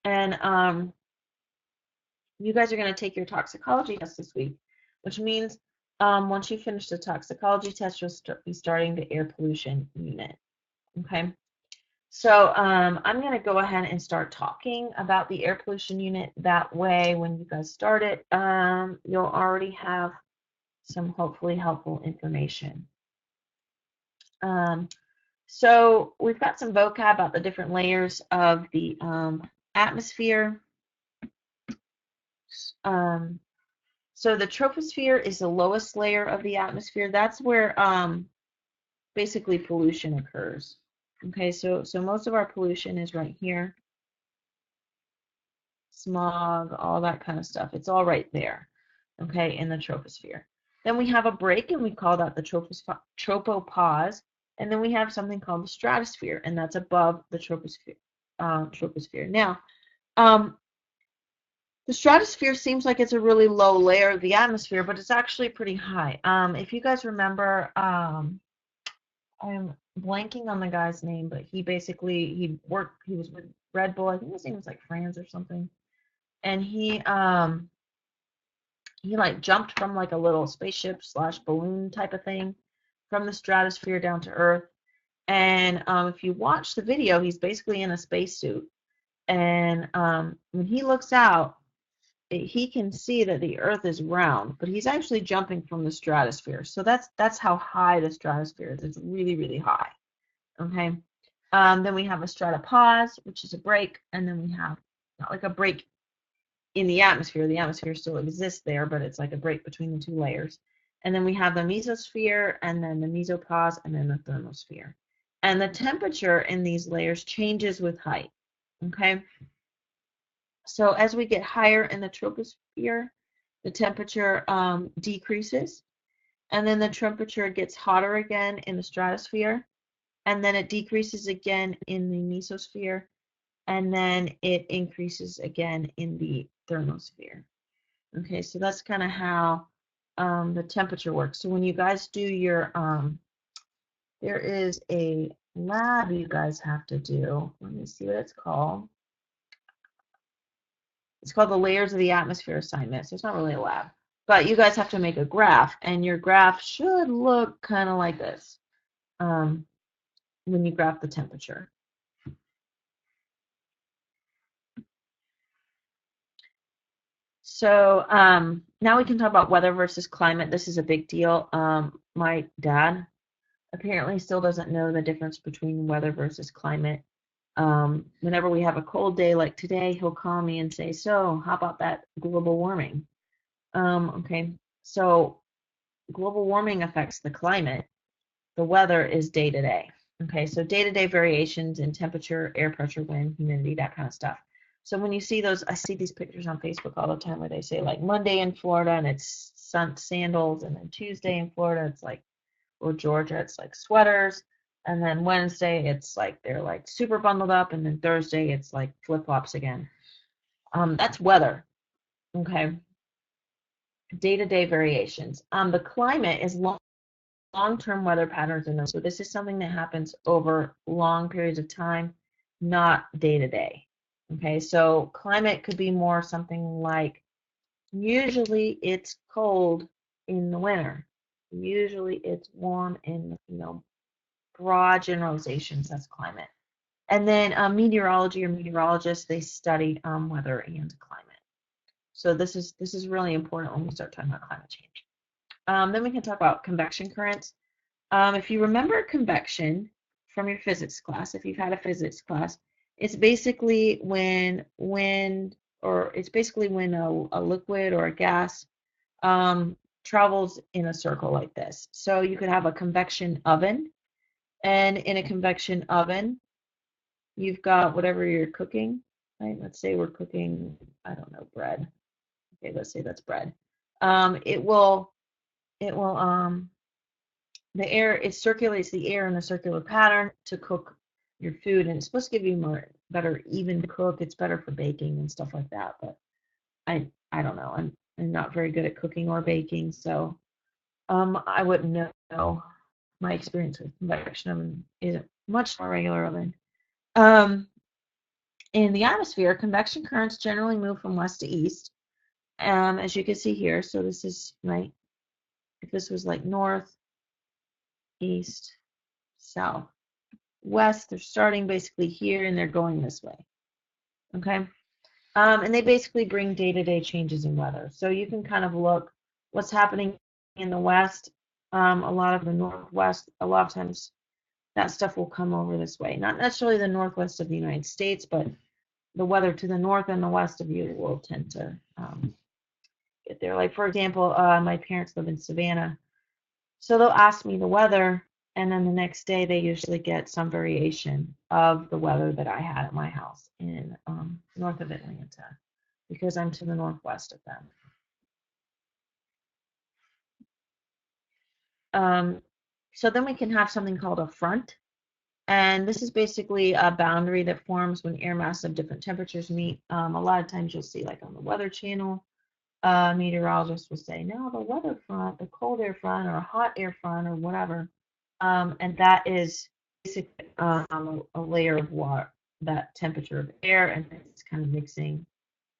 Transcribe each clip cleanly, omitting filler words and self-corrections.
And you guys are going to take your toxicology test this week, which means once you finish the toxicology test, you'll be starting the air pollution unit. Okay. So I'm going to go ahead and start talking about the air pollution unit. That way, when you guys start it, you'll already have some hopefully helpful information. So we've got some vocab about the different layers of the atmosphere. So the troposphere is the lowest layer of the atmosphere. That's where basically pollution occurs. Okay, so most of our pollution is right here. Smog, all that kind of stuff. It's all right there, okay, in the troposphere. Then we have a break, and we call that the tropopause. And then we have something called the stratosphere, and that's above the troposphere. Now, the stratosphere seems like it's a really low layer of the atmosphere, but it's actually pretty high. If you guys remember, I'm blanking on the guy's name, but he basically he was with Red Bull. I think his name was like Franz or something, and he like jumped from like a little spaceship slash balloon type of thing from the stratosphere down to Earth. And if you watch the video, he's basically in a spacesuit, and when he looks out, he can see that the Earth is round, but he's actually jumping from the stratosphere. So that's how high the stratosphere is. It's really, really high. Okay. Then we have a stratopause, which is a break, and then we have not like a break in the atmosphere. The atmosphere still exists there, but it's like a break between the two layers. And then we have the mesosphere, and then the mesopause, and then the thermosphere. And the temperature in these layers changes with height. Okay. So as we get higher in the troposphere, the temperature decreases, and then the temperature gets hotter again in the stratosphere, and then it decreases again in the mesosphere, and then it increases again in the thermosphere. Okay, so that's kind of how the temperature works. So when you guys do your, there is a lab you guys have to do. Let me see what it's called. It's called the Layers of the Atmosphere assignment. So it's not really a lab, but you guys have to make a graph, and your graph should look kind of like this when you graph the temperature. So now we can talk about weather versus climate. This is a big deal. My dad apparently still doesn't know the difference between weather versus climate. Whenever we have a cold day like today, he'll call me and say, "So, how about that global warming?" Okay, so global warming affects the climate. The weather is day to day. Okay, so day to day variations in temperature, air pressure, wind, humidity, that kind of stuff. So when you see those, I see these pictures on Facebook all the time where they say like Monday in Florida and it's sandals, and then Tuesday in Florida it's like, or Georgia it's like sweaters, and then Wednesday it's like they're like super bundled up, and then Thursday it's like flip flops again. That's weather. Okay, day to day variations. The climate is long-term weather patterns in them. So this is something that happens over long periods of time, not day to day. Okay, so climate could be more something like usually it's cold in the winter. Usually it's warm in, broad generalizations, that's climate. And then meteorology or meteorologists, they study weather and climate. So this is really important when we start talking about climate change. Then we can talk about convection currents. If you remember convection from your physics class, if you've had a physics class, it's basically when a liquid or a gas travels in a circle like this. So you could have a convection oven, and in a convection oven, you've got whatever you're cooking, right? Let's say we're cooking, I don't know, bread. Okay, let's say that's bread. It will it circulates the air in a circular pattern to cook your food, and it's supposed to give you better even cook. It's better for baking and stuff like that, but I don't know. I'm not very good at cooking or baking, so I wouldn't know. My experience with convection oven is a much more regular oven. Um, In the atmosphere, convection currents generally move from west to east, as you can see here. So this is right. If this was like north, east, south, west, they're starting basically here and they're going this way. Okay. And they basically bring day-to-day changes in weather. So you can kind of look what's happening in the west, a lot of the northwest, a lot of times that stuff will come over this way. Not necessarily the northwest of the United States, but the weather to the north and the west of you will tend to get there. Like, for example, my parents live in Savannah. So they'll ask me the weather, and then the next day they usually get some variation of the weather that I had at my house in north of Atlanta because I'm to the northwest of them. So then we can have something called a front. And this is basically a boundary that forms when air masses of different temperatures meet. A lot of times you'll see, like on the Weather Channel, meteorologists will say, no, the weather front, the cold air front, or a hot air front, or whatever. And that is basically a layer of water, that temperature of air, and it's kind of mixing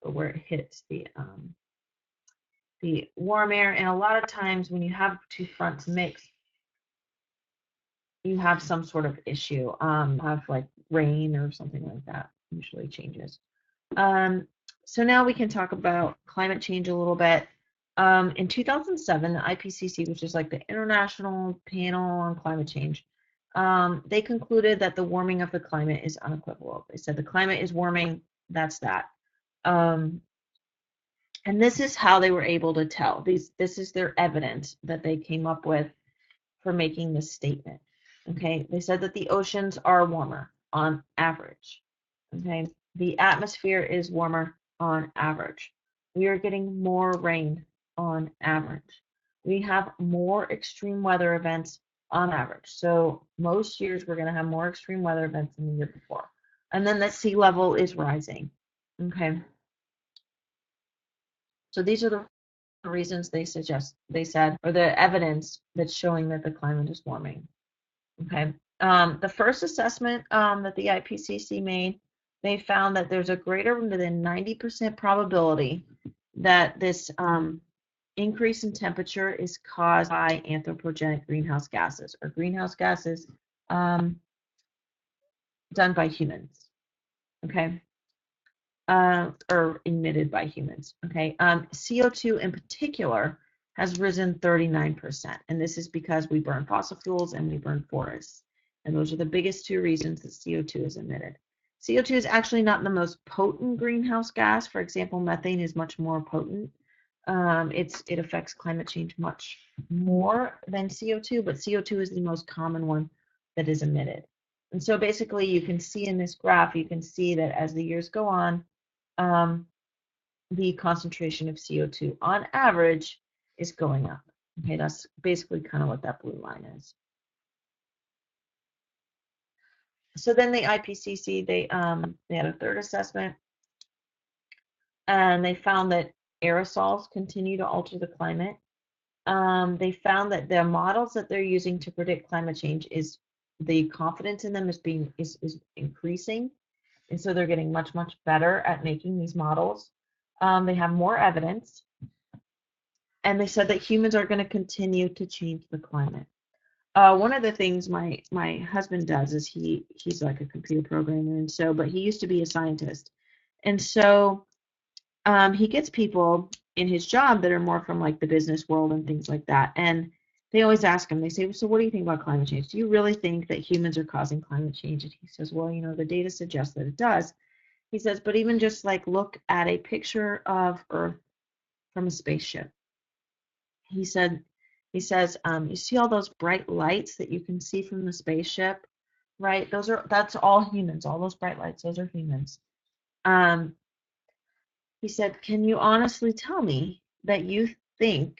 where it hits the warm air. And a lot of times when you have two fronts mixed, you have some sort of issue, have like rain or something like that, usually changes. So now we can talk about climate change a little bit. In 2007, the IPCC, which is like the International Panel on Climate Change, they concluded that the warming of the climate is unequivocal. They said the climate is warming, that's that. And this is how they were able to tell. This is their evidence that they came up with for making this statement. Okay, they said that the oceans are warmer on average. Okay, the atmosphere is warmer on average. We are getting more rain on average. We have more extreme weather events on average. So most years we're going to have more extreme weather events than the year before. And then the sea level is rising. Okay, so these are the reasons they said, or the evidence that's showing that the climate is warming. Okay. The first assessment that the IPCC made, they found that there's a greater than 90% probability that this increase in temperature is caused by anthropogenic greenhouse gases, or greenhouse gases done by humans. Okay. Or emitted by humans. Okay. CO2 in particular has risen 39%. And this is because we burn fossil fuels and we burn forests. And those are the biggest two reasons that CO2 is emitted. CO2 is actually not the most potent greenhouse gas. For example, methane is much more potent. It affects climate change much more than CO2, but CO2 is the most common one that is emitted. And so basically you can see in this graph, you can see that as the years go on, the concentration of CO2 on average is going up. Okay, that's basically kind of what that blue line is. So then the IPCC, they had a third assessment, and they found that aerosols continue to alter the climate. They found that the models that they're using to predict climate change is the confidence in them is increasing, and so they're getting much better at making these models. They have more evidence, and they said that humans are going to continue to change the climate. One of the things my husband does is he's like a computer programmer, and so but he used to be a scientist, and so he gets people in his job that are more from like the business world and things like that, and they always ask him. They say, "So what do you think about climate change? Do you really think that humans are causing climate change?" And he says, "Well, the data suggests that it does." He says, "But even just like look at a picture of Earth from a spaceship." He said, he says, you see all those bright lights that you can see from the spaceship, right? That's all humans. All those bright lights, those are humans. He said, can you honestly tell me that you think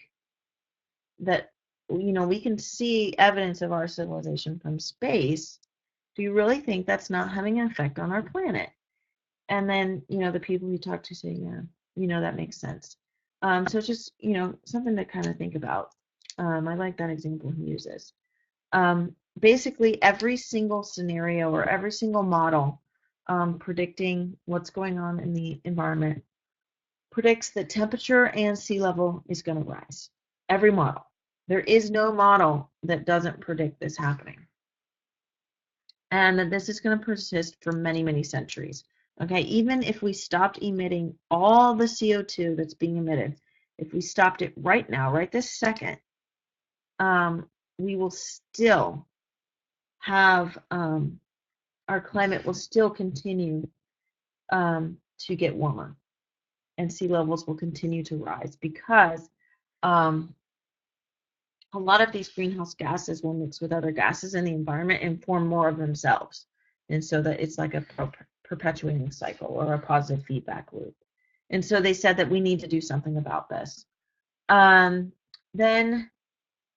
that we can see evidence of our civilization from space? Do you really think that's not having an effect on our planet? And then, the people we talk to say, yeah, that makes sense. So it's just, something to kind of think about. I like that example he uses. Basically, every single scenario or every single model predicting what's going on in the environment, predicts that temperature and sea level is going to rise. Every model. There is no model that doesn't predict this happening. And that this is going to persist for many, many centuries. Okay, even if we stopped emitting all the CO2 that's being emitted, if we stopped it right now, right this second, we will still have, our climate will still continue to get warmer, and sea levels will continue to rise because a lot of these greenhouse gases will mix with other gases in the environment and form more of themselves. And so that it's like a perpetuating cycle or a positive feedback loop. And so they said that we need to do something about this. Then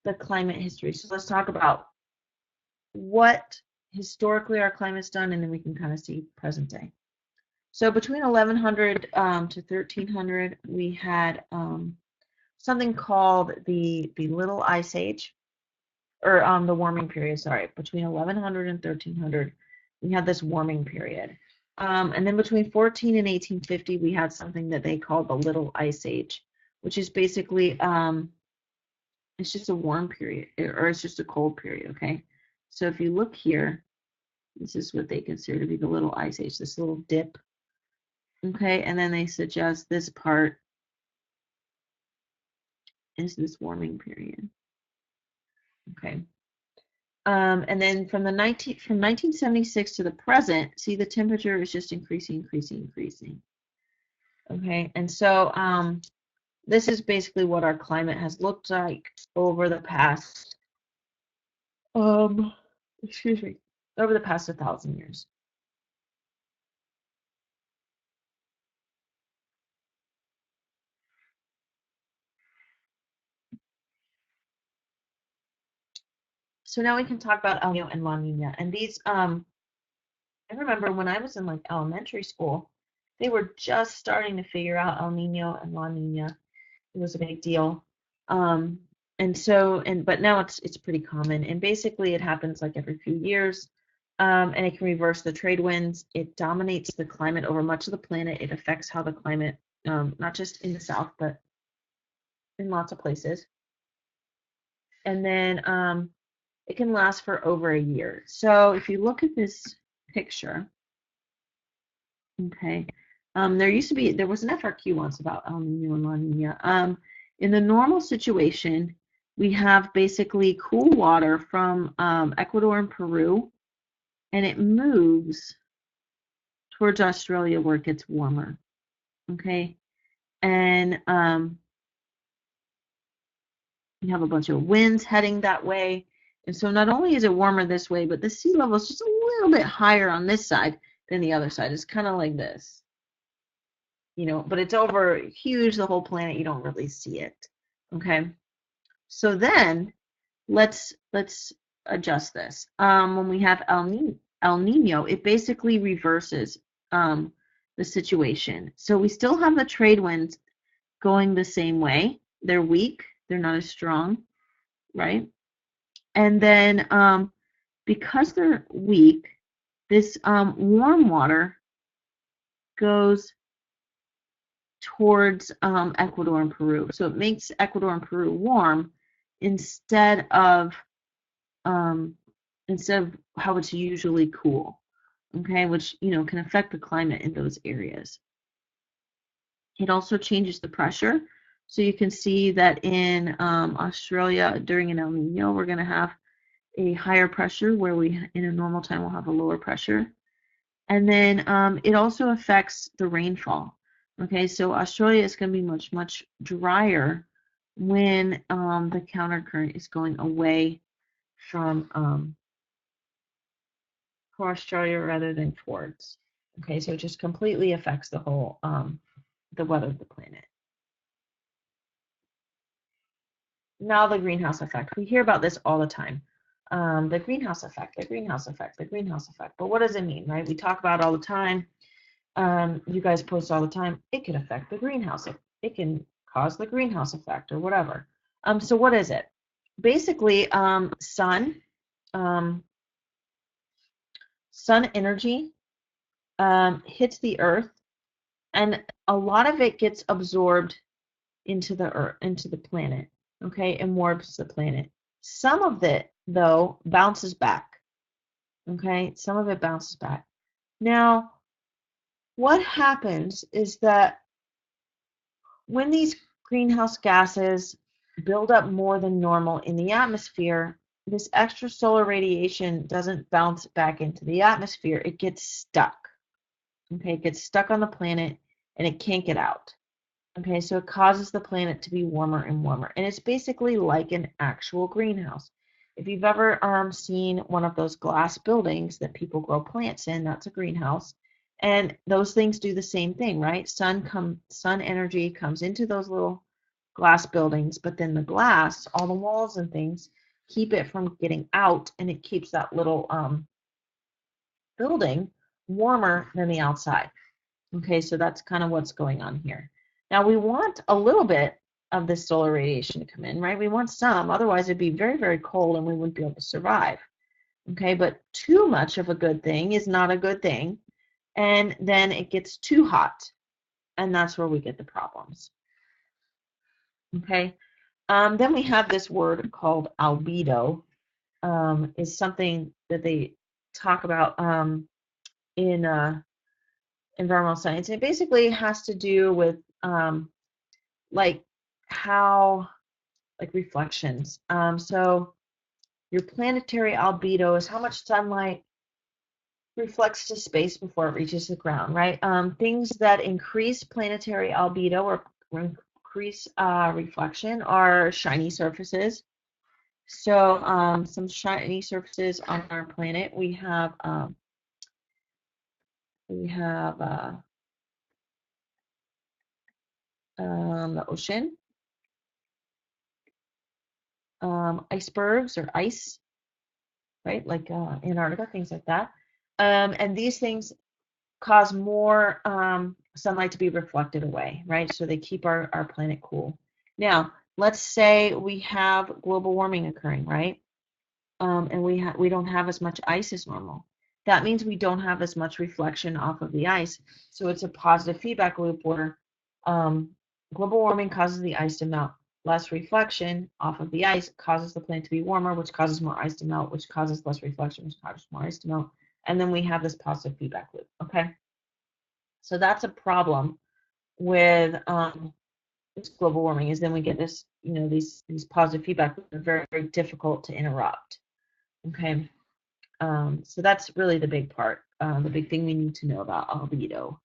the climate history. So let's talk about what historically our climate's done, and then we can kind of see present day. So between 1100 to 1300, we had something called the Little Ice Age, or the warming period, sorry. Between 1100 and 1300, we had this warming period. And then between 14 and 1850, we had something that they called the Little Ice Age, which is basically, it's just a warm period, or it's just a cold period, okay? So if you look here, this is what they consider to be the Little Ice Age, this little dip, okay? And then they suggest this part is this warming period, okay? And then from 1976 to the present, see the temperature is just increasing, increasing, increasing. Okay, and so this is basically what our climate has looked like over the past, excuse me, over the past 1,000 years. So now we can talk about El Nino and La Nina. And these, I remember when I was in like elementary school, they were just starting to figure out El Nino and La Nina. It was a big deal. Um, but now it's pretty common. And basically it happens like every few years. And it can reverse the trade winds. It dominates the climate over much of the planet. It affects how the climate, not just in the south, but in lots of places. And then it can last for over a year. So if you look at this picture, okay, there was an FRQ once about El Nino and La Nina. In the normal situation, we have basically cool water from Ecuador and Peru, and it moves towards Australia where it gets warmer. Okay, and you have a bunch of winds heading that way. And so not only is it warmer this way, but the sea level is just a little bit higher on this side than the other side. It's kind of like this, but it's over huge, the whole planet. You don't really see it. Okay. So then let's adjust this. When we have El Nino, it basically reverses the situation. So we still have the trade winds going the same way. They're weak. They're not as strong, right? And then because they're weak, this warm water goes towards Ecuador and Peru. So it makes Ecuador and Peru warm instead of how it's usually cool. Okay, which can affect the climate in those areas. It also changes the pressure. So you can see that in Australia during an El Nino, we're going to have a higher pressure where we in a normal time will have a lower pressure. And then it also affects the rainfall. Okay, so Australia is going to be much, much drier when the countercurrent is going away from for Australia rather than towards. Okay, so it just completely affects the whole the weather of the planet. Now the greenhouse effect. We hear about this all the time. The greenhouse effect, the greenhouse effect, the greenhouse effect. But what does it mean, right? We talk about it all the time. You guys post all the time. It can affect the greenhouse. It can cause the greenhouse effect or whatever. So what is it? Basically, sun energy hits the earth, and a lot of it gets absorbed into the earth, into the planet, okay, and warps the planet. Some of it, though, bounces back, okay? Some of it bounces back. Now, what happens is that when these greenhouse gases build up more than normal in the atmosphere, this extra solar radiation doesn't bounce back into the atmosphere. It gets stuck. Okay, it gets stuck on the planet and it can't get out. Okay, so it causes the planet to be warmer and warmer. And it's basically like an actual greenhouse. If you've ever seen one of those glass buildings that people grow plants in, that's a greenhouse. And those things do the same thing, right? Sun energy comes into those little glass buildings, but then the glass, all the walls and things, keep it from getting out, and it keeps that little building warmer than the outside. Okay, so that's kind of what's going on here. Now we want a little bit of this solar radiation to come in, right? We want some, otherwise it'd be very, very cold and we wouldn't be able to survive. Okay, but too much of a good thing is not a good thing, and then it gets too hot, and that's where we get the problems. Okay, then we have this word called albedo, is something that they talk about in environmental science. It basically has to do with like how, like reflections. So your planetary albedo is how much sunlight reflects to space before it reaches the ground, right? Things that increase planetary albedo or increase reflection are shiny surfaces. So some shiny surfaces on our planet, we have the ocean, icebergs or ice, right? Like Antarctica, things like that. And these things cause more sunlight to be reflected away, right? So they keep our planet cool. Now, let's say we have global warming occurring, right? And we don't have as much ice as normal. That means we don't have as much reflection off of the ice. So it's a positive feedback loop where global warming causes the ice to melt. Less reflection off of the ice causes the planet to be warmer, which causes more ice to melt, which causes less reflection, which causes more ice to melt. And then we have this positive feedback loop, okay? So that's a problem with this global warming, is then we get this, these positive feedback loops are very, very difficult to interrupt, okay? So that's really the big part, the big thing we need to know about albedo.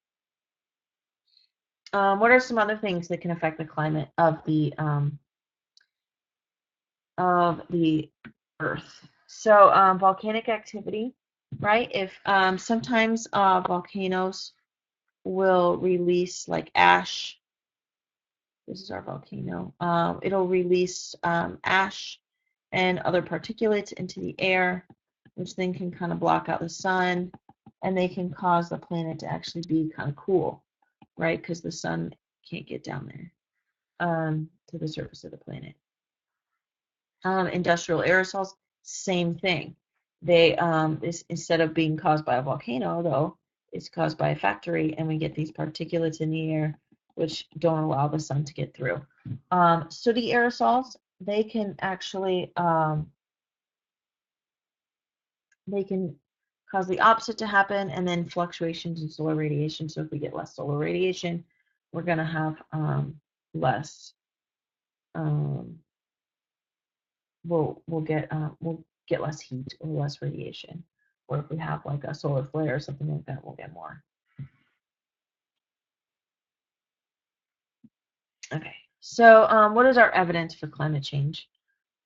What are some other things that can affect the climate of the Earth? So volcanic activity, right? If sometimes volcanoes will release like ash. This is our volcano. It'll release ash and other particulates into the air, which then can kind of block out the sun, and they can cause the planet to actually be kind of cool, right? Because the sun can't get down there to the surface of the planet. Industrial aerosols, same thing. They instead of being caused by a volcano, though, it's caused by a factory, and we get these particulates in the air which don't allow the sun to get through. Sooty aerosols, they can actually they can cause the opposite to happen, and then fluctuations in solar radiation. So if we get less solar radiation, we're going to have less. We'll get less heat or less radiation. Or if we have like a solar flare or something like that, we'll get more. Okay, so what is our evidence for climate change?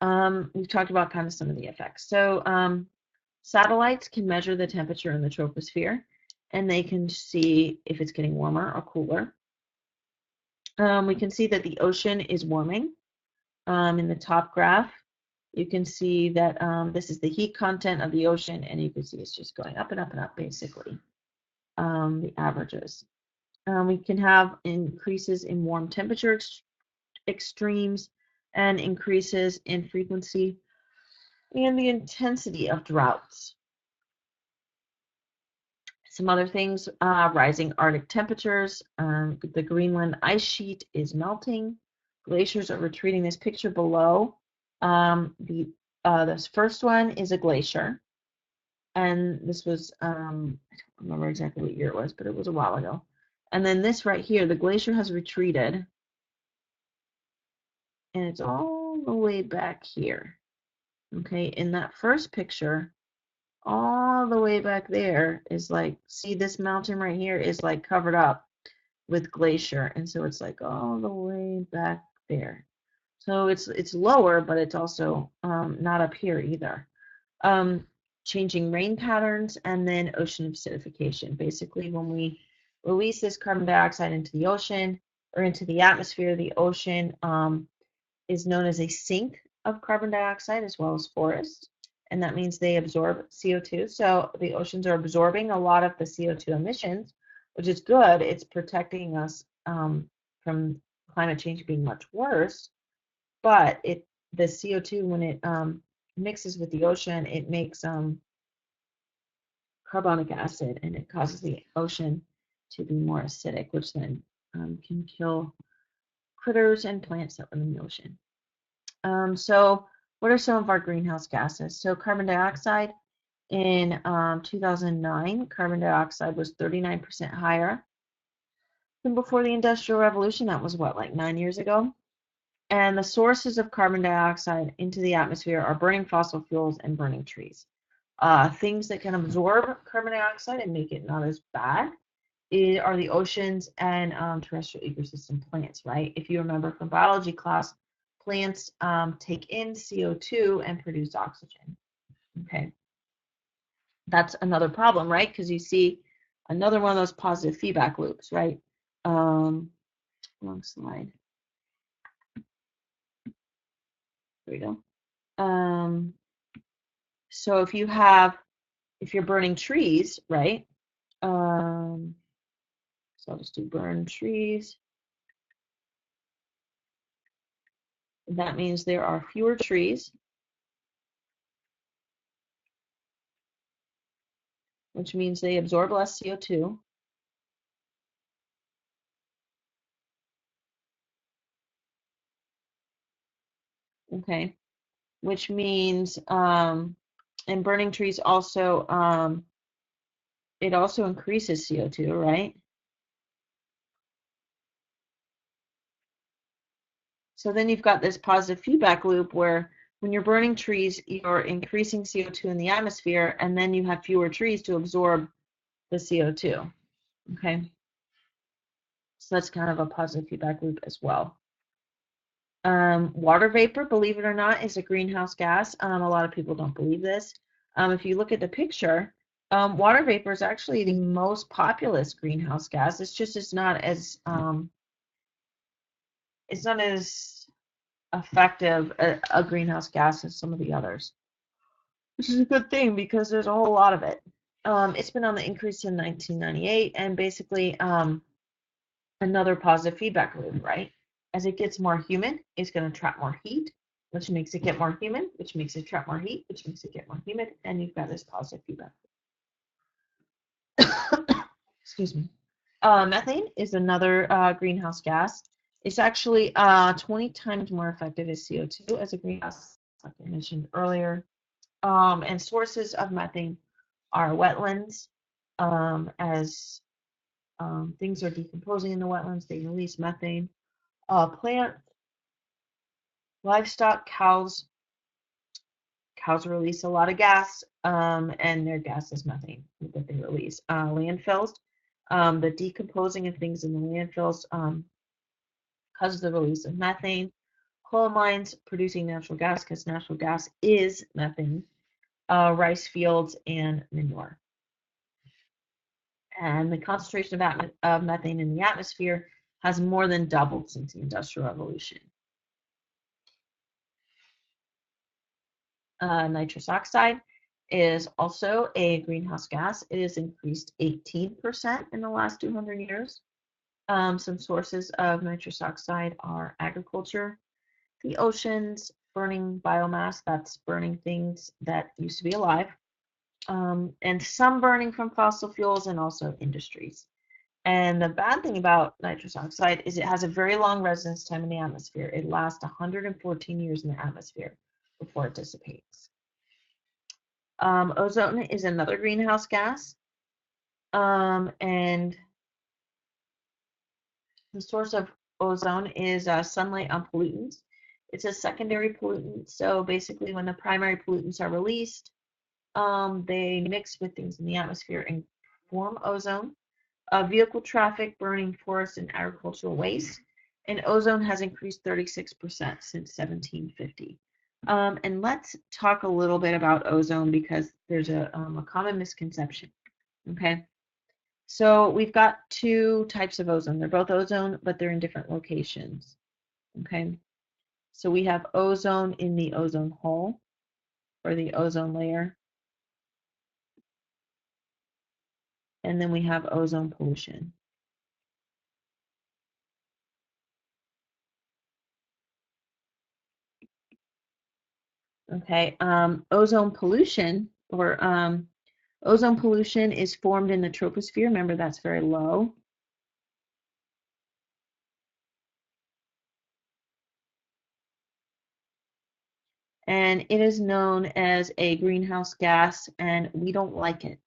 We've talked about kind of some of the effects. So satellites can measure the temperature in the troposphere, and they can see if it's getting warmer or cooler. We can see that the ocean is warming. In the top graph, you can see that this is the heat content of the ocean, and you can see it's just going up and up and up, basically, the averages. We can have increases in warm temperature extremes and increases in frequency and the intensity of droughts. Some other things, rising Arctic temperatures, the Greenland ice sheet is melting, glaciers are retreating. This picture below, this first one is a glacier, and this was, I don't remember exactly what year it was, but it was a while ago. And then this right here, the glacier has retreated, and it's all the way back here. Okay, in that first picture, all the way back there is like, see this mountain right here is like covered up with glacier, and so it's like all the way back there. So it's lower, but it's also not up here either. Um, Changing rain patterns, and then ocean acidification. Basically, when we release this carbon dioxide into the ocean or into the atmosphere, the ocean is known as a sink of carbon dioxide as well as forests. And that means they absorb CO2. So the oceans are absorbing a lot of the CO2 emissions, which is good. It's protecting us from climate change being much worse. But the CO2, when it mixes with the ocean, it makes carbonic acid, and it causes the ocean to be more acidic, which then can kill critters and plants that live in the ocean. So what are some of our greenhouse gases? So carbon dioxide in 2009, carbon dioxide was 39% higher than before the Industrial Revolution. That was what, like 9 years ago? And the sources of carbon dioxide into the atmosphere are burning fossil fuels and burning trees. Things that can absorb carbon dioxide and make it not as bad are the oceans and terrestrial ecosystem plants, right? If you remember from biology class, plants take in CO2 and produce oxygen. Okay, that's another problem, right? Because you see another one of those positive feedback loops, right? Wrong slide. There we go. So if you're burning trees, right? So I'll just do burn trees. That means there are fewer trees, which means they absorb less CO2. Okay, which means and burning trees also it also increases CO2, right? So then you've got this positive feedback loop where when you're burning trees, you're increasing CO2 in the atmosphere, and then you have fewer trees to absorb the CO2. Okay, so that's kind of a positive feedback loop as well. Water vapor, believe it or not, is a greenhouse gas. A lot of people don't believe this. If you look at the picture, water vapor is actually the most populous greenhouse gas. It's not as effective a greenhouse gas as some of the others, which is a good thing because there's a whole lot of it. It's been on the increase in 1998, and basically another positive feedback loop, right? As it gets more humid, it's going to trap more heat, which makes it get more humid, which makes it trap more heat, which makes it get more humid, and you've got this positive feedback. Excuse me. Methane is another greenhouse gas. It's actually 20 times more effective as CO2 as a greenhouse, like I mentioned earlier. And sources of methane are wetlands. As things are decomposing in the wetlands, they release methane. Plants, livestock, cows release a lot of gas, and their gas is methane that they release. Landfills, the decomposing of things in the landfills causes the release of methane. Coal mines producing natural gas because natural gas is methane. Rice fields and manure. And the concentration of methane in the atmosphere has more than doubled since the Industrial Revolution. Nitrous oxide is also a greenhouse gas. It has increased 18% in the last 200 years. Some sources of nitrous oxide are agriculture, the oceans, burning biomass, that's burning things that used to be alive, and some burning from fossil fuels and also industries. And the bad thing about nitrous oxide is it has a very long residence time in the atmosphere. It lasts 114 years in the atmosphere before it dissipates. Ozone is another greenhouse gas, and the source of ozone is sunlight on pollutants. It's a secondary pollutant, so basically when the primary pollutants are released, they mix with things in the atmosphere and form ozone. Vehicle traffic, burning forests, and agricultural waste. And ozone has increased 36% since 1750. And let's talk a little bit about ozone because there's a common misconception. Okay, so we've got two types of ozone. They're both ozone, but they're in different locations. Okay, so we have ozone in the ozone hole or the ozone layer, and then we have ozone pollution. Okay, ozone pollution or ozone pollution is formed in the troposphere. Remember, that's very low. And it is known as a greenhouse gas, and we don't like it.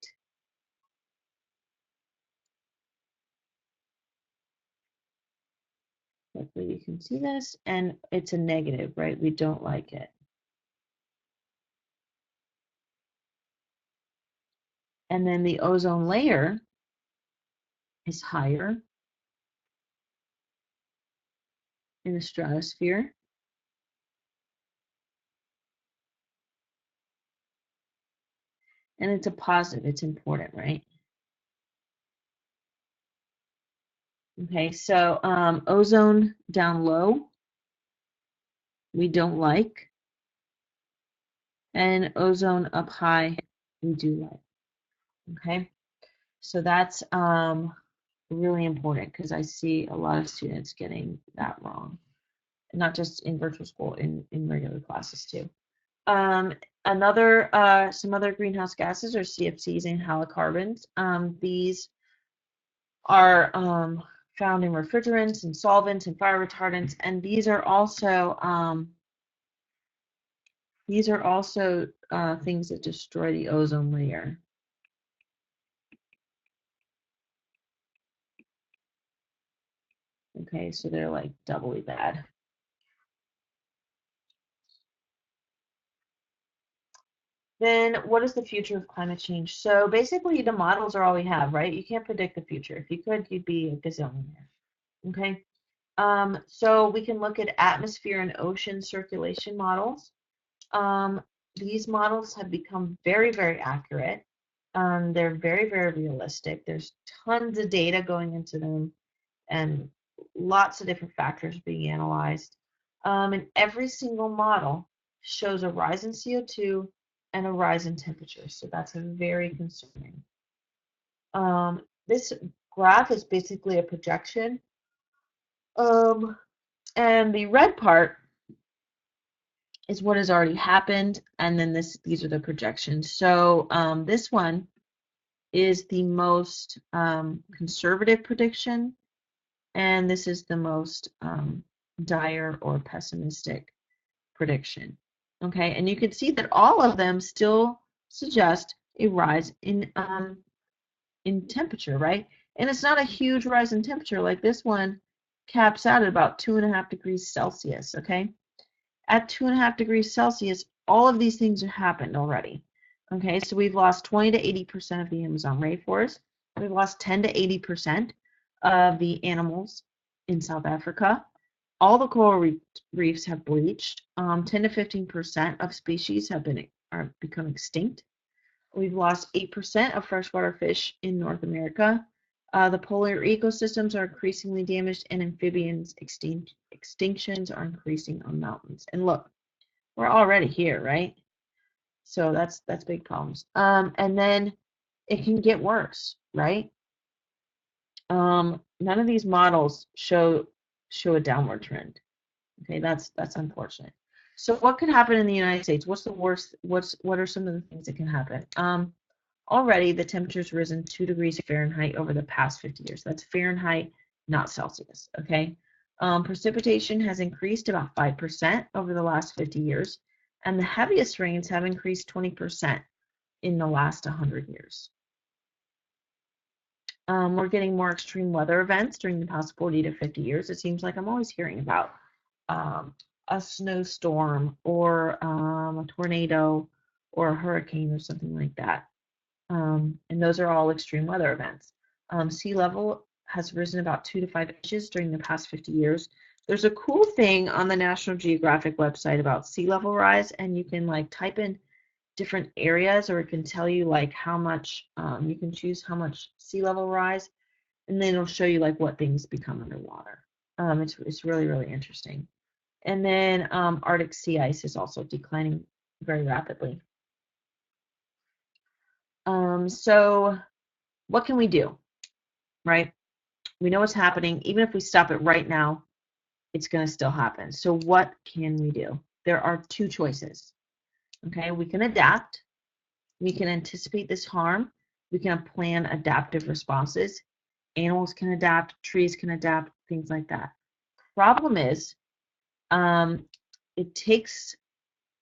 Hopefully you can see this, and it's a negative, right? We don't like it. And then the ozone layer is higher in the stratosphere. And it's a positive, it's important, right? Okay, so ozone down low, we don't like, and ozone up high, we do like. Okay, so that's really important because I see a lot of students getting that wrong, not just in virtual school, in regular classes too. Some other greenhouse gases are CFCs and halocarbons. These are found in refrigerants and solvents and fire retardants, and these are also things that destroy the ozone layer. Okay, so they're like doubly bad. Then what is the future of climate change? So basically the models are all we have, right? You can't predict the future. If you could, you'd be a gazillionaire. Okay. So we can look at atmosphere and ocean circulation models. Um, these models have become very, very accurate. They're very, very realistic. There's tons of data going into them and lots of different factors being analyzed. And every single model shows a rise in CO2 and a rise in temperature. So that's very concerning. This graph is basically a projection. And the red part is what has already happened, and then these are the projections. So this one is the most conservative prediction, and this is the most dire or pessimistic prediction. Okay, and you can see that all of them still suggest a rise in temperature, right? And it's not a huge rise in temperature. Like this one caps out at about 2.5 degrees Celsius. Okay, at 2.5 degrees Celsius, all of these things have happened already. Okay, so we've lost 20 to 80% of the Amazon rainforest. We've lost 10 to 80% of the animals in South Africa. All the coral reefs have bleached. 10 to 15% of species have become extinct. We've lost 8% of freshwater fish in North America. The polar ecosystems are increasingly damaged, and amphibians extinctions are increasing on mountains. And look, we're already here, right? So that's big problems. And then it can get worse, right? None of these models show a downward trend. Okay, that's unfortunate. So what could happen in the United States? What's the worst? What are some of the things that can happen? already the temperature's risen 2 degrees Fahrenheit over the past 50 years. That's Fahrenheit, not Celsius, okay? Precipitation has increased about 5% over the last 50 years, and the heaviest rains have increased 20% in the last 100 years. We're getting more extreme weather events during the past 40 to 50 years. It seems like I'm always hearing about a snowstorm or a tornado or a hurricane or something like that. And those are all extreme weather events. Sea level has risen about 2 to 5 inches during the past 50 years. There's a cool thing on the National Geographic website about sea level rise, and you can like type in different areas, or it can tell you like how much, you can choose how much sea level rise, and then it'll show you like what things become underwater. It's really, really interesting. And then Arctic sea ice is also declining very rapidly. So what can we do, right? We know what's happening. Even if we stop it right now, it's going to still happen. So what can we do? There are two choices. Okay, we can adapt. We can anticipate this harm. We can plan adaptive responses. Animals can adapt, trees can adapt, things like that. Problem is, it takes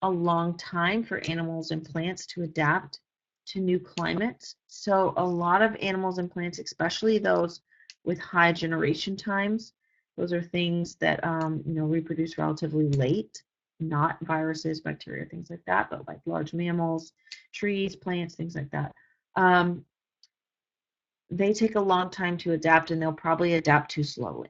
a long time for animals and plants to adapt to new climates. So a lot of animals and plants, especially those with high generation times, those are things that reproduce relatively late, not viruses, bacteria, things like that, but like large mammals, trees, plants, things like that. They take a long time to adapt, and they'll probably adapt too slowly.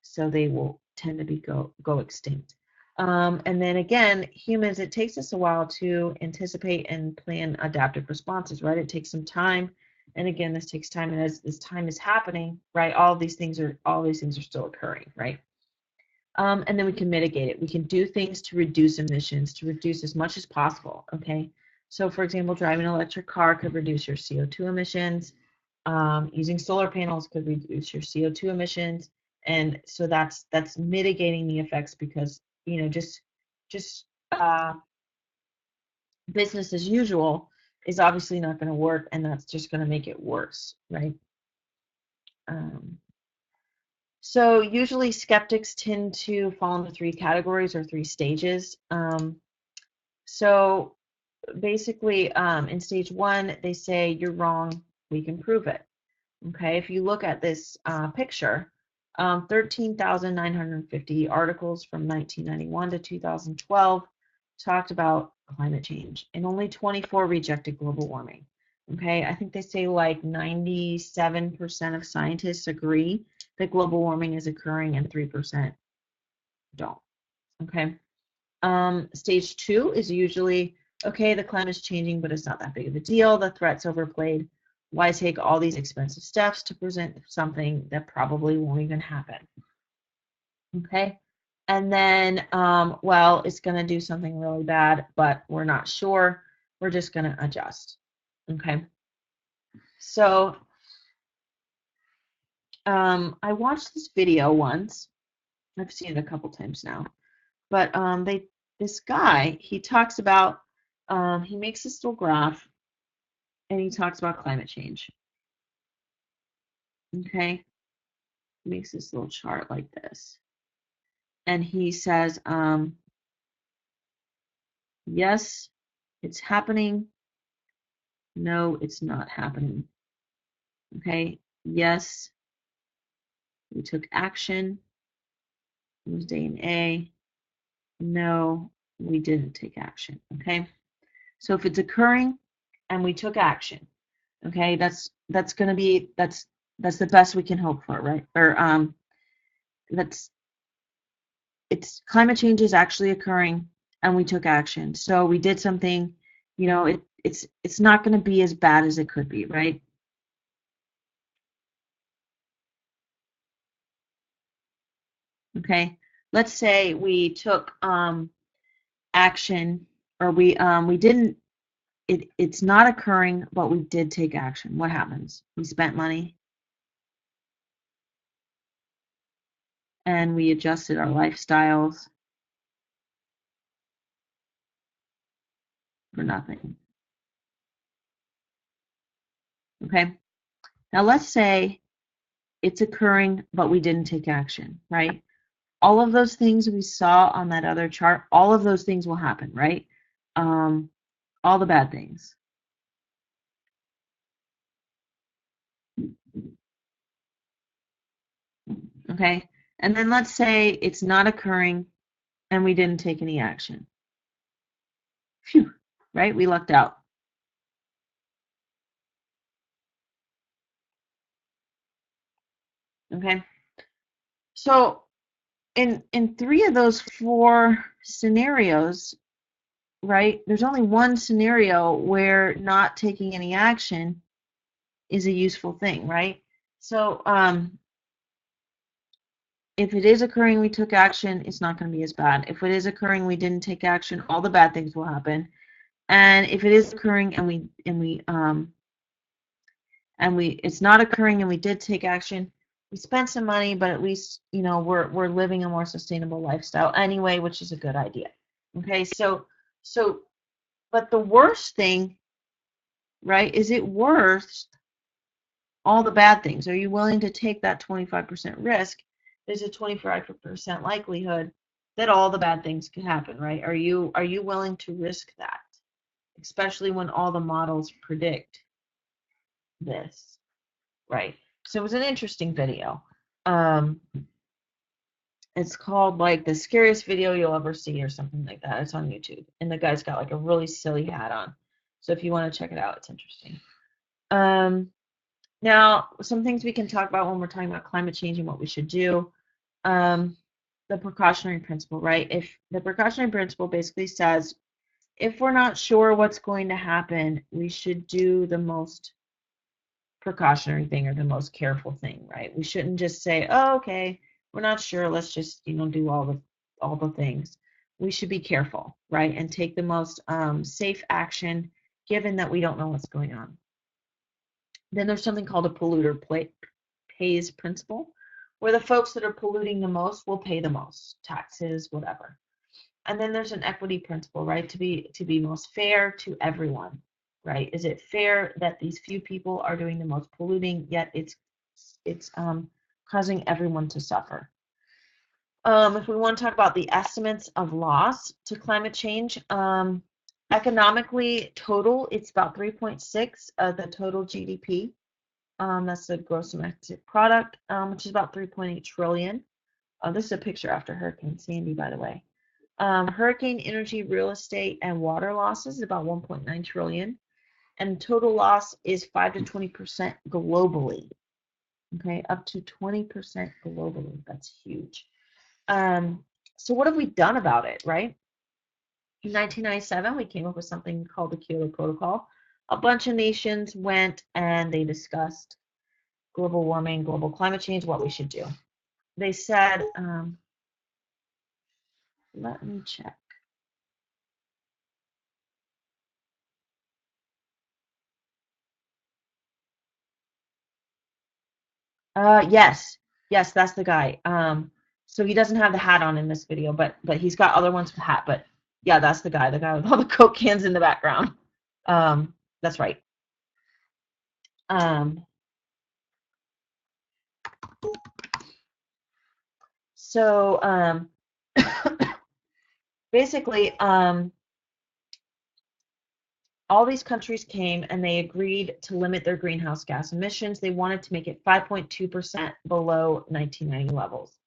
So they will tend to go extinct. And then again, humans, it takes us a while to anticipate and plan adaptive responses, right? It takes some time. And again, this takes time, and as this time is happening, right, all these things are still occurring, right? And then we can mitigate it. We can do things to reduce emissions, to reduce as much as possible, okay? So for example, driving an electric car could reduce your CO2 emissions. Using solar panels could reduce your CO2 emissions. And so that's mitigating the effects, because just business as usual is obviously not going to work, and that's just going to make it worse, right? So usually skeptics tend to fall into three categories or three stages. So basically, in stage one, they say you're wrong, we can prove it. Okay, if you look at this picture, 13,950 articles from 1991 to 2012 talked about climate change, and only 24 rejected global warming. Okay, I think they say like 97% of scientists agree that global warming is occurring, and 3% don't. Okay, stage two is usually, okay, the climate is changing, but it's not that big of a deal. The threat's overplayed. Why take all these expensive steps to present something that probably won't even happen? Okay. And then, well, it's going to do something really bad, but we're not sure. We're just going to adjust. Okay. So I watched this video once. I've seen it a couple times now. But this guy, he talks about, he makes this little graph, and he talks about climate change. Okay, he makes this little chart like this, and he says, yes, it's happening. No, it's not happening. Okay, yes, we took action. It was day in A. No, we didn't take action. Okay, so if it's occurring and we took action, okay, that's going to be that's the best we can hope for, right? Or that's it's climate change is actually occurring, and we took action. So we did something, it's not going to be as bad as it could be, right? Okay, let's say we took action, or we didn't, it's not occurring, but we did take action. What happens? We spent money, and we adjusted our lifestyles for nothing. Okay. Now let's say it's occurring, but we didn't take action, right? All of those things we saw on that other chart, all of those things will happen, right? Um, all the bad things. Okay. And then let's say it's not occurring and we didn't take any action. Phew, right? We lucked out. Okay. So in three of those four scenarios, right, there's only one scenario where not taking any action is a useful thing, right? So if it is occurring, we took action, it's not going to be as bad. If it is occurring, we didn't take action, all the bad things will happen. And if it is occurring and we it's not occurring and we did take action, we spent some money, but at least we're living a more sustainable lifestyle anyway, which is a good idea. Okay, so but the worst thing, right, is it worth all the bad things? Are you willing to take that 25% risk? There's a 25% likelihood that all the bad things could happen, right? Are you willing to risk that? Especially when all the models predict this, right? So it was an interesting video. Um, it's called like the scariest video you'll ever see or something like that. It's on YouTube. And the guy's got like a really silly hat on. So if you want to check it out, it's interesting. Um, Now, some things we can talk about when we're talking about climate change and what we should do. Um, the precautionary principle, right? If the precautionary principle basically says if we're not sure what's going to happen, we should do the most precautionary thing or the most careful thing, right? We shouldn't just say, "Oh, okay, we're not sure. Let's just, do all the things." We should be careful, right? And take the most safe action given that we don't know what's going on. Then there's something called a pays principle, where the folks that are polluting the most will pay the most, taxes, whatever. And then there's an equity principle, right? To be most fair to everyone, right? Is it fair that these few people are doing the most polluting, yet it's causing everyone to suffer? If we want to talk about the estimates of loss to climate change, economically total, it's about 3.6 of the total GDP. That's the gross domestic product, which is about 3.8 trillion. This is a picture after Hurricane Sandy, by the way. Hurricane energy, real estate, and water losses is about 1.9 trillion, and total loss is 5 to 20% globally. Okay, up to 20% globally. That's huge. So what have we done about it, right? In 1997, we came up with something called the Kyoto Protocol. A bunch of nations went and they discussed global warming, global climate change, what we should do. They said, let me check. Yes, that's the guy. So he doesn't have the hat on in this video, but he's got other ones with the hat. But yeah, that's the guy with all the Coke cans in the background. That's right. Um, so basically, all these countries came and they agreed to limit their greenhouse gas emissions. They wanted to make it 5.2% below 1990 levels.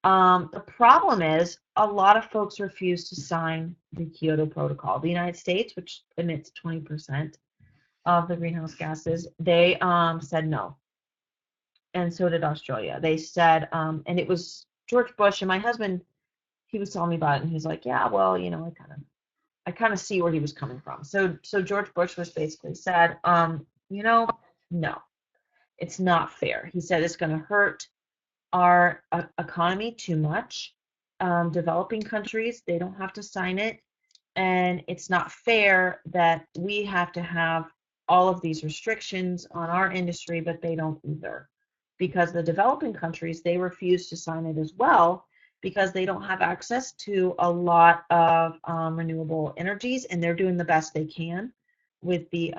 The problem is a lot of folks refuse to sign the Kyoto Protocol. The United States, which emits 20% of the greenhouse gases, they said no, and so did Australia. They said, and it was George Bush and my husband. He was telling me about it, and he's like, "Yeah, well, I kind of see where he was coming from." So George Bush was basically said, no, it's not fair. He said it's going to hurt our economy too much. Developing countries, they don't have to sign it, and it's not fair that we have to have all of these restrictions on our industry, but they don't either. Because the developing countries, they refuse to sign it as well because they don't have access to a lot of renewable energies, and they're doing the best they can with the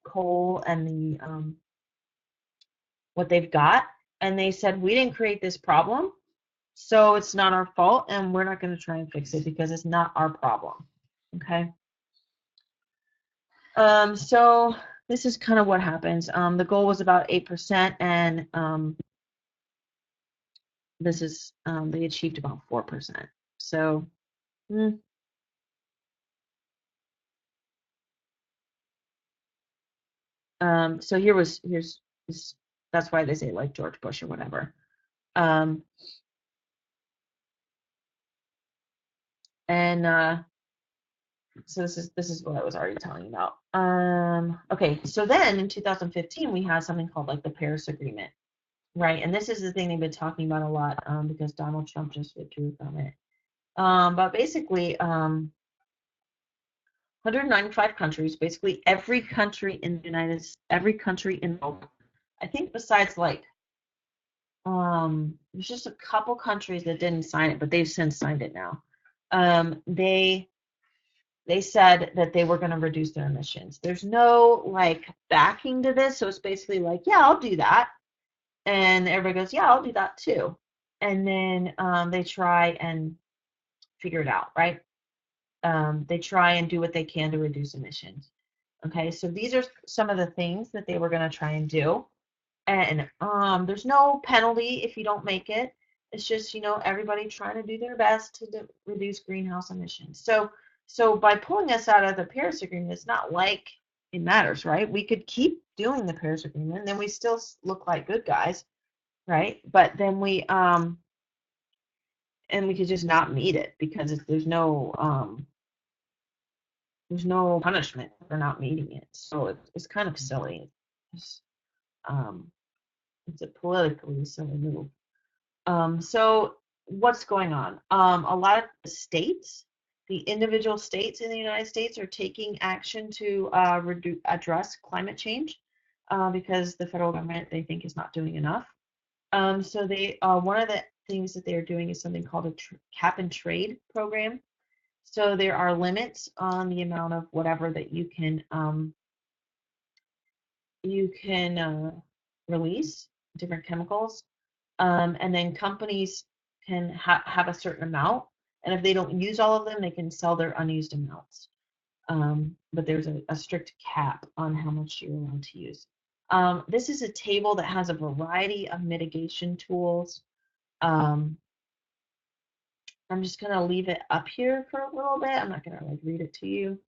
coal and the what they've got, and they said we didn't create this problem, so it's not our fault, and we're not going to try and fix it because it's not our problem. Okay. So this is kind of what happens. The goal was about 8%, and this is they achieved about 4%. So, mm, so here's this, that's why they say like George Bush or whatever. Um, and so this is what I was already telling you about. Okay, so then in 2015 we had something called like the Paris Agreement, right? And this is the thing they've been talking about a lot because Donald Trump just withdrew from it. But basically, 195 countries, basically every country in the every country in the world, I think besides like there's just a couple countries that didn't sign it, but they've since signed it now. They said that they were going to reduce their emissions. There's no like backing to this, so it's basically like, yeah, I'll do that, and everybody goes, yeah, I'll do that too, and then they try and figure it out, right? They try and do what they can to reduce emissions. Okay, so these are some of the things that they were going to try and do. And there's no penalty if you don't make it. It's just, everybody trying to do their best to reduce greenhouse emissions. So by pulling us out of the Paris Agreement, it's not like it matters, right? We could keep doing the Paris Agreement, and then we still look like good guys, right? But then and we could just not meet it because there's no punishment for not meeting it. So it's kind of silly. It's, um, it's a politically silly move. So what's going on? A lot of the states, the individual states in the United States are taking action to address climate change because the federal government they think is not doing enough. So they one of the things that they're doing is something called a cap and trade program. So there are limits on the amount of whatever that you can release different chemicals, and then companies can have a certain amount, and if they don't use all of them, they can sell their unused amounts. But there's a strict cap on how much you're allowed to use. This is a table that has a variety of mitigation tools. Um, I'm just gonna leave it up here for a little bit. I'm not gonna like read it to you.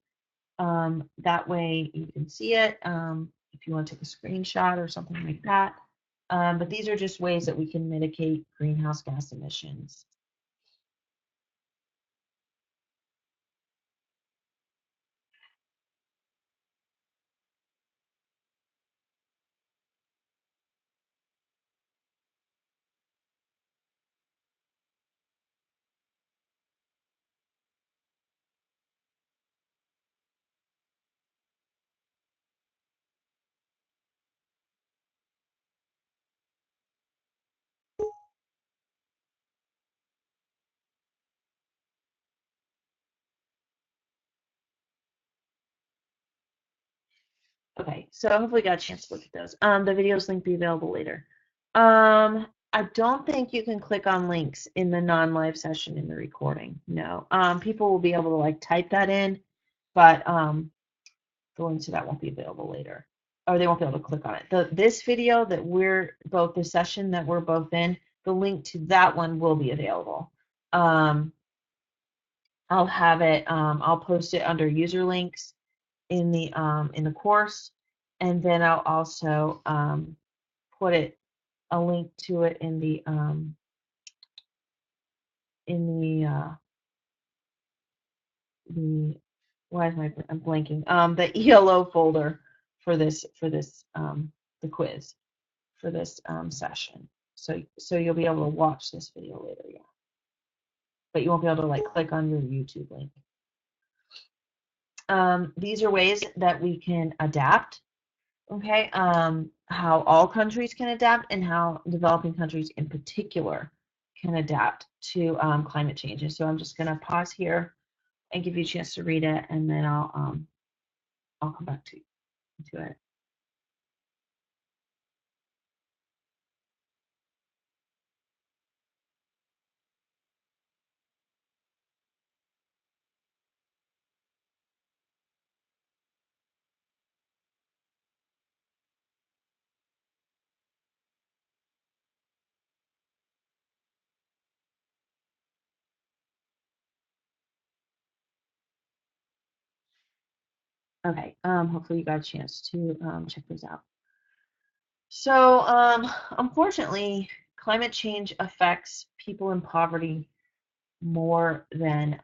That way you can see it if you want to take a screenshot or something like that. But these are just ways that we can mitigate greenhouse gas emissions. Okay, so hopefully you got a chance to look at those. The videos link be available later. I don't think you can click on links in the non-live session in the recording. No. People will be able to like type that in, but the links to that won't be available later. Or they won't be able to click on it. This video that the session that we're both in, the link to that one will be available. I'll have it, I'll post it under user links in the course, and then I'll also put a link to it in the why is I'm blanking, the ELO folder for this the quiz for this session. So you'll be able to watch this video later, yeah, but you won't be able to like click on your YouTube link. These are ways that we can adapt. Okay, how all countries can adapt and how developing countries in particular can adapt to climate change. And so I'm just going to pause here and give you a chance to read it, and then I'll come back to it. Okay, hopefully you got a chance to check those out. So, unfortunately, climate change affects people in poverty more than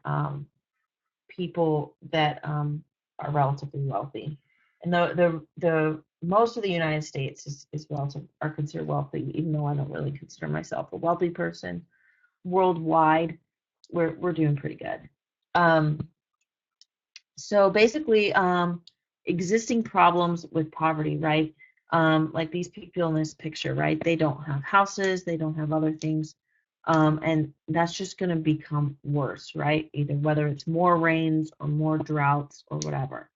people that are relatively wealthy. And the most of the United States is relative are considered wealthy, even though I don't really consider myself a wealthy person. Worldwide, we're doing pretty good. Um, so basically, existing problems with poverty, right? Like these people in this picture, right? They don't have houses, they don't have other things, and that's just going to become worse, right? Either whether it's more rains or more droughts or whatever.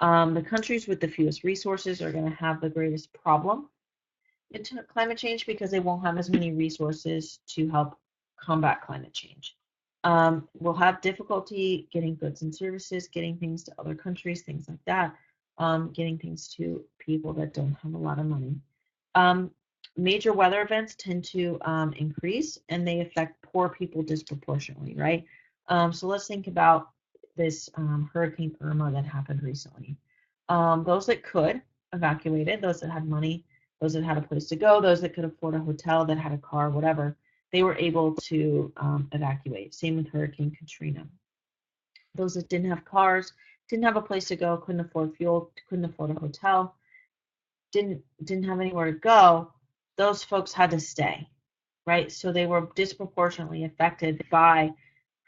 The countries with the fewest resources are going to have the greatest problem into climate change because they won't have as many resources to help combat climate change. We'll have difficulty getting goods and services, getting things to other countries, things like that, getting things to people that don't have a lot of money. Um, Major weather events tend to increase and they affect poor people disproportionately, right? So let's think about this Hurricane Irma that happened recently. Those that could evacuated, those that had money, those that had a place to go, those that could afford a hotel, that had a car, whatever, they were able to evacuate. Same with Hurricane Katrina. Those that didn't have cars, didn't have a place to go, couldn't afford fuel, couldn't afford a hotel, didn't have anywhere to go, those folks had to stay, right? So they were disproportionately affected by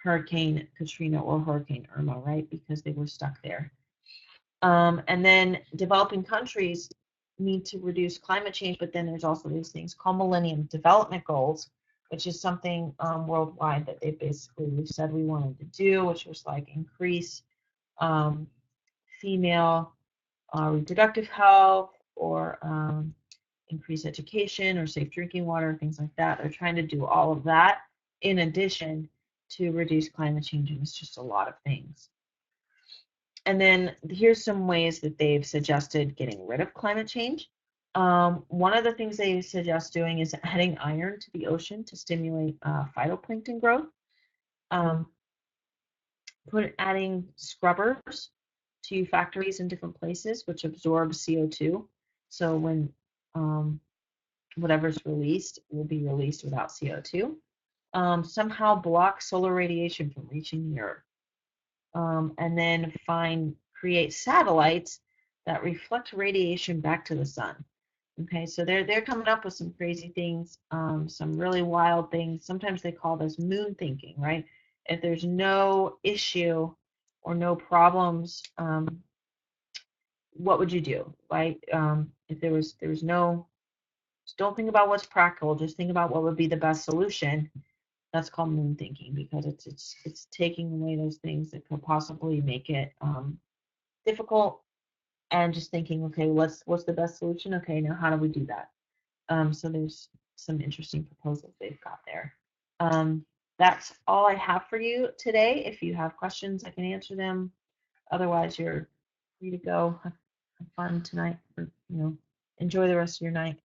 Hurricane Katrina or Hurricane Irma, right? Because they were stuck there. And then developing countries need to reduce climate change, but then there's also these things called Millennium Development Goals, which is something worldwide that they basically said we wanted to do, which was like increase um, female reproductive health or increase education or safe drinking water, things like that. They're trying to do all of that in addition to reduce climate change, and it's just a lot of things. And then here's some ways that they've suggested getting rid of climate change. One of the things they suggest doing is adding iron to the ocean to stimulate phytoplankton growth. Um, Adding scrubbers to factories in different places, which absorb CO2. So when whatever's released will be released without CO2. Somehow block solar radiation from reaching the Earth. And then create satellites that reflect radiation back to the sun. Okay, so they're coming up with some crazy things, some really wild things. Sometimes they call this moon thinking, right? If there's no issue or no problems, what would you do, right? If there was no, don't think about what's practical, just think about what would be the best solution. That's called moon thinking because it's taking away those things that could possibly make it difficult and just thinking, okay, what's the best solution? Okay, now how do we do that? So there's some interesting proposals they've got there. That's all I have for you today. If you have questions, I can answer them. Otherwise, you're free to go. Have fun tonight, or enjoy the rest of your night.